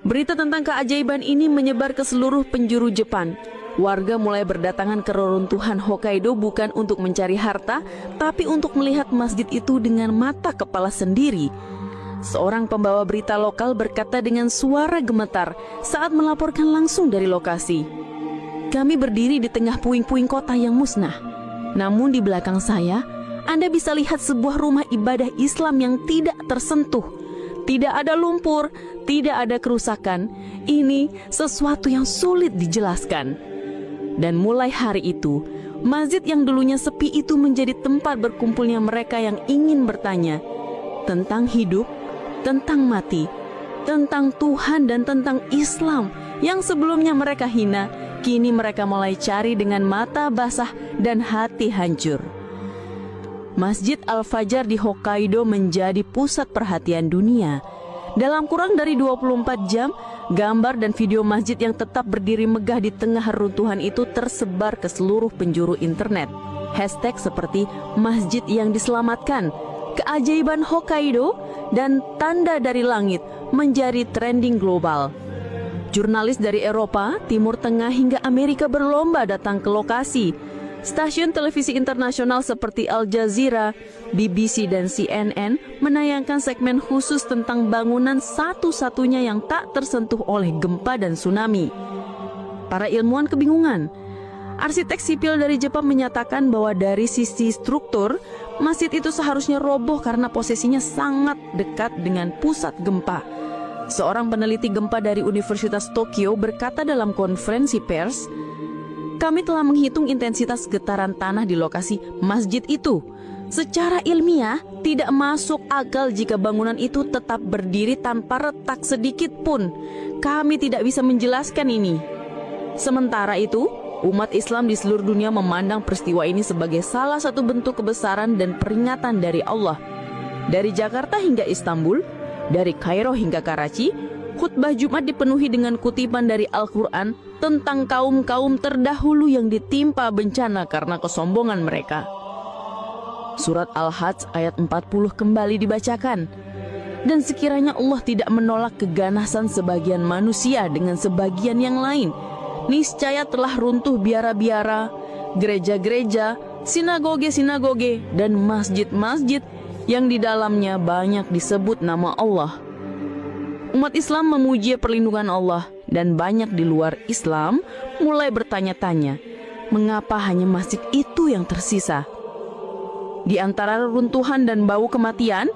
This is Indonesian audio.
Berita tentang keajaiban ini menyebar ke seluruh penjuru Jepang. Warga mulai berdatangan ke reruntuhan Hokkaido bukan untuk mencari harta, tapi untuk melihat masjid itu dengan mata kepala sendiri. Seorang pembawa berita lokal berkata dengan suara gemetar saat melaporkan langsung dari lokasi. Kami berdiri di tengah puing-puing kota yang musnah. Namun di belakang saya, Anda bisa lihat sebuah rumah ibadah Islam yang tidak tersentuh. Tidak ada lumpur, tidak ada kerusakan. Ini sesuatu yang sulit dijelaskan. Dan mulai hari itu, masjid yang dulunya sepi itu menjadi tempat berkumpulnya mereka yang ingin bertanya tentang hidup, tentang mati, tentang Tuhan dan tentang Islam yang sebelumnya mereka hina, kini mereka mulai cari dengan mata basah dan hati hancur. Masjid Al-Fajar di Hokkaido menjadi pusat perhatian dunia. Dalam kurang dari 24 jam, gambar dan video masjid yang tetap berdiri megah di tengah reruntuhan itu tersebar ke seluruh penjuru internet. Hashtag seperti masjid yang diselamatkan, keajaiban Hokkaido, dan tanda dari langit menjadi trending global. Jurnalis dari Eropa, Timur Tengah hingga Amerika berlomba datang ke lokasi. Stasiun televisi internasional seperti Al Jazeera, BBC, dan CNN menayangkan segmen khusus tentang bangunan satu-satunya yang tak tersentuh oleh gempa dan tsunami. Para ilmuwan kebingungan. Arsitek sipil dari Jepang menyatakan bahwa dari sisi struktur, masjid itu seharusnya roboh karena posisinya sangat dekat dengan pusat gempa. Seorang peneliti gempa dari Universitas Tokyo berkata dalam konferensi pers, "Kami telah menghitung intensitas getaran tanah di lokasi masjid itu. Secara ilmiah, tidak masuk akal jika bangunan itu tetap berdiri tanpa retak sedikit pun. Kami tidak bisa menjelaskan ini." Sementara itu, umat Islam di seluruh dunia memandang peristiwa ini sebagai salah satu bentuk kebesaran dan peringatan dari Allah. Dari Jakarta hingga Istanbul, dari Kairo hingga Karachi, khutbah Jumat dipenuhi dengan kutipan dari Al-Quran tentang kaum-kaum terdahulu yang ditimpa bencana karena kesombongan mereka. Surat Al-Hajj ayat 40 kembali dibacakan. Dan sekiranya Allah tidak menolak keganasan sebagian manusia dengan sebagian yang lain, niscaya telah runtuh biara-biara, gereja-gereja, sinagoge-sinagoge, dan masjid-masjid yang di dalamnya banyak disebut nama Allah. Umat Islam memuji perlindungan Allah, dan banyak di luar Islam mulai bertanya-tanya, mengapa hanya masjid itu yang tersisa? Di antara reruntuhan dan bau kematian,